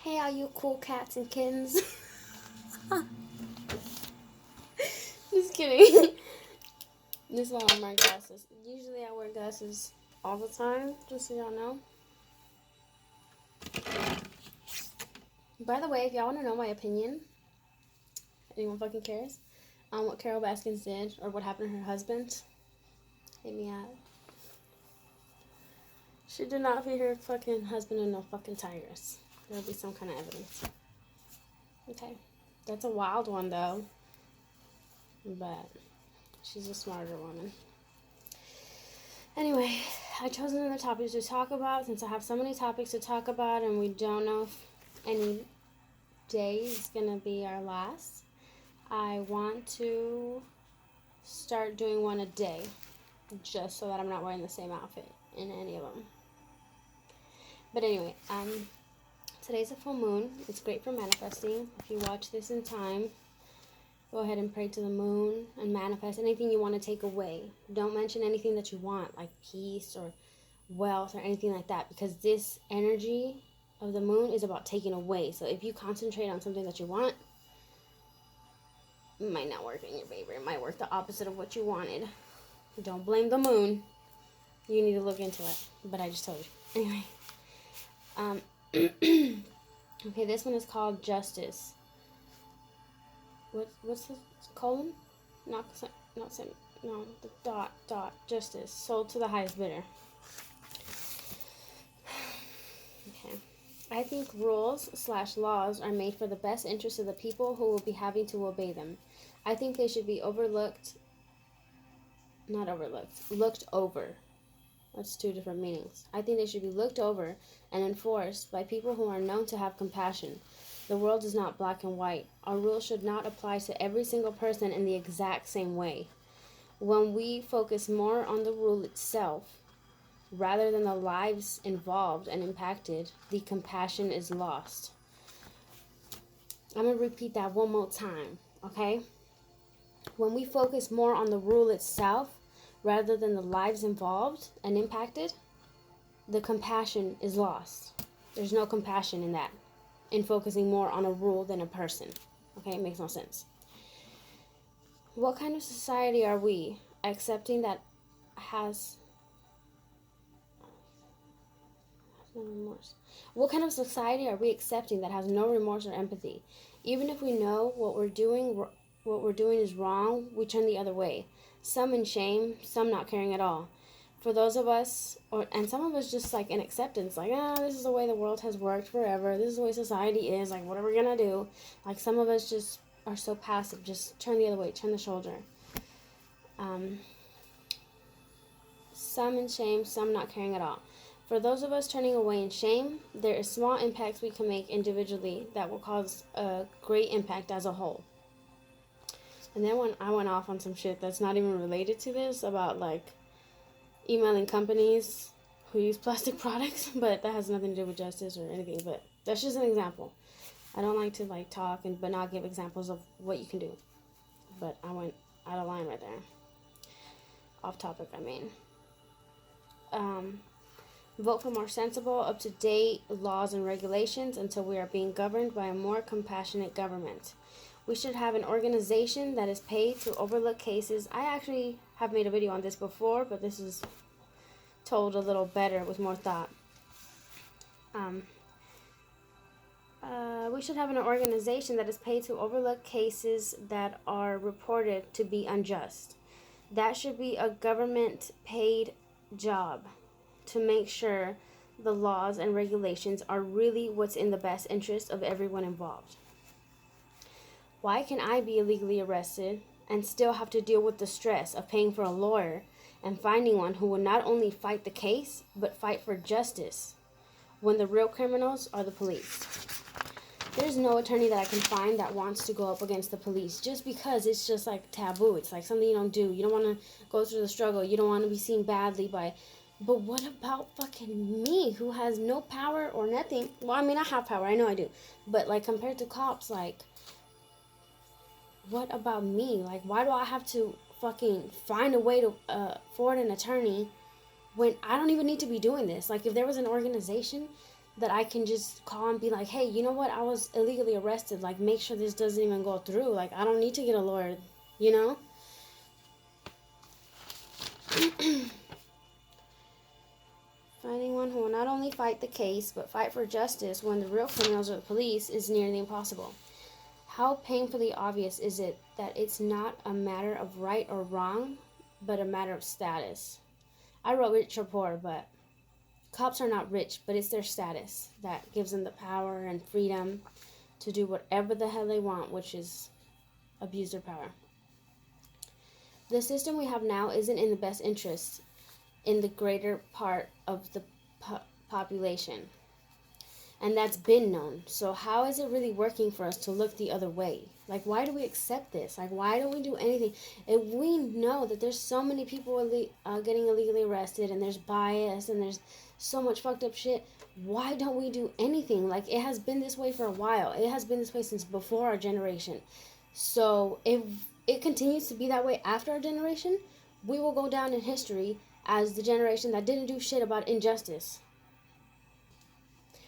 Hey, all you cool cats and kittens. Just kidding. This is why I'm wearing glasses. Usually I wear glasses all the time, just so y'all know. By the way, if y'all want to know my opinion, anyone fucking cares, on what Carol Baskins did or what happened to her husband, hit me up. She did not feed her fucking husband and no fucking tigers. There'll be some kind of evidence. Okay. That's a wild one, though. But she's a smarter woman. Anyway, I chose another topic to talk about since I have so many topics to talk about and we don't know if any day is going to be our last. I want to start doing one a day just so that I'm not wearing the same outfit in any of them. But anyway, today's a full moon. It's great for manifesting. If you watch this in time, go ahead and pray to the moon and manifest anything you want to take away. Don't mention anything that you want, like peace or wealth or anything like that, because this energy of the moon is about taking away. So if you concentrate on something that you want, it might not work in your favor. It might work the opposite of what you wanted. Don't blame the moon. You need to look into it. But I just told you. Anyway. Okay, this one is called Justice. What's the colon? No, the dot, justice, sold to the highest bidder. Okay. I think rules/laws are made for the best interest of the people who will be having to obey them. I think they should be looked over. That's two different meanings. I think they should be looked over and enforced by people who are known to have compassion. The world is not black and white. Our rules should not apply to every single person in the exact same way. When we focus more on the rule itself, rather than the lives involved and impacted, the compassion is lost. I'm going to repeat that one more time, okay? When we focus more on the rule itself, rather than the lives involved and impacted, the compassion is lost. There's no compassion in that, in focusing more on a rule than a person. Okay, it makes no sense. What kind of society are we accepting that has no remorse? What kind of society are we accepting that has no remorse or empathy? Even if we know what we're doing is wrong, we turn the other way. Some in shame, some not caring at all. For those of us, and some of us just like in acceptance, like, this is the way the world has worked forever. This is the way society is. Like, what are we gonna do? Like, some of us just are so passive. Just turn the other way, turn the shoulder. Some in shame, some not caring at all. For those of us turning away in shame, there is small impacts we can make individually that will cause a great impact as a whole. And then when I went off on some shit that's not even related to this, about like emailing companies who use plastic products, but that has nothing to do with justice or anything, but that's just an example. I don't like to like talk but not give examples of what you can do. But I went out of line right there. Off topic, I mean. Vote for more sensible, up-to-date laws and regulations until we are being governed by a more compassionate government. We should have an organization that is paid to overlook cases. I actually have made a video on this before, but this is told a little better with more thought. We should have an organization that is paid to overlook cases that are reported to be unjust. That should be a government-paid job to make sure the laws and regulations are really what's in the best interest of everyone involved. Why can I be illegally arrested and still have to deal with the stress of paying for a lawyer and finding one who will not only fight the case, but fight for justice, when the real criminals are the police? There's no attorney that I can find that wants to go up against the police just because it's just like taboo. It's like something you don't do. You don't want to go through the struggle. You don't want to be seen badly by... But what about fucking me, who has no power or nothing? Well, I mean, I have power. I know I do. But, like, compared to cops, like... What about me? Like, why do I have to fucking find a way to afford an attorney when I don't even need to be doing this? Like, if there was an organization that I can just call and be like, hey, you know what? I was illegally arrested. Like, make sure this doesn't even go through. Like, I don't need to get a lawyer, you know? Finding one who will not only fight the case, but fight for justice when the real criminals are the police is nearly impossible. How painfully obvious is it that it's not a matter of right or wrong, but a matter of status? I wrote rich or poor, but cops are not rich, but it's their status that gives them the power and freedom to do whatever the hell they want, which is abuse their power. The system we have now isn't in the best interest in the greater part of the population. And that's been known. So how is it really working for us to look the other way? Like, why do we accept this? Like, why don't we do anything? If we know that there's so many people getting illegally arrested, and there's bias, and there's so much fucked up shit, why don't we do anything? Like, it has been this way for a while. It has been this way since before our generation. So if it continues to be that way after our generation, we will go down in history as the generation that didn't do shit about injustice.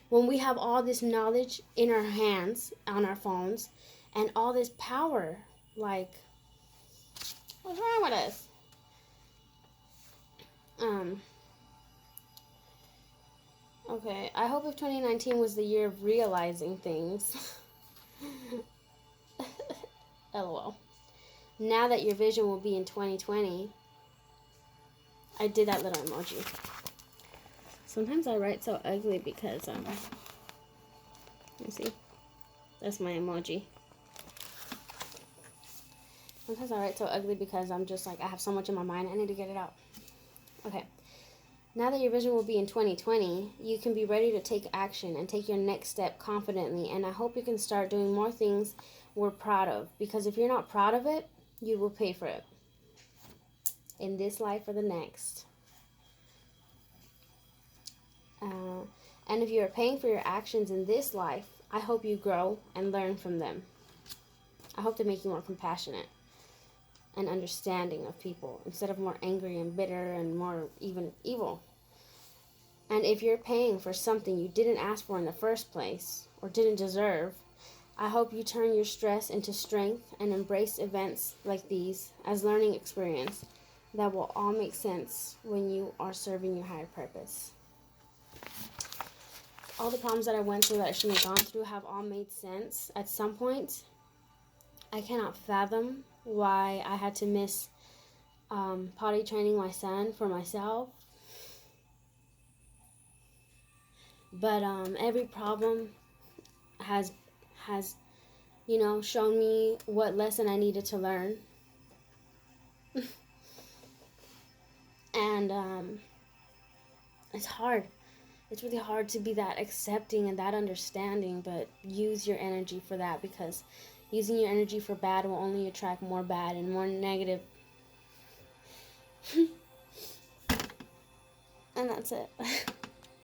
When we have all this knowledge in our hands, on our phones, and all this power, like, what's wrong with us? Okay, I hope if 2019 was the year of realizing things. LOL. Now that your vision will be in 2020. I did that little emoji. Sometimes I write so ugly because, let me see. That's my emoji. Sometimes I write so ugly because I'm just like, I have so much in my mind, I need to get it out. Okay. Now that your vision will be in 2020, you can be ready to take action and take your next step confidently. And I hope you can start doing more things we're proud of. Because if you're not proud of it, you will pay for it. In this life or the next. And if you are paying for your actions in this life, I hope you grow and learn from them. I hope they make you more compassionate and understanding of people instead of more angry and bitter and more even evil. And if you're paying for something you didn't ask for in the first place or didn't deserve, I hope you turn your stress into strength and embrace events like these as learning experience that will all make sense when you are serving your higher purpose. All the problems that I went through that I shouldn't have gone through have all made sense at some point. I cannot fathom why I had to miss potty training my son for myself. But every problem has shown me what lesson I needed to learn. And it's hard. It's really hard to be that accepting and that understanding, but use your energy for that, because using your energy for bad will only attract more bad and more negative. And that's it.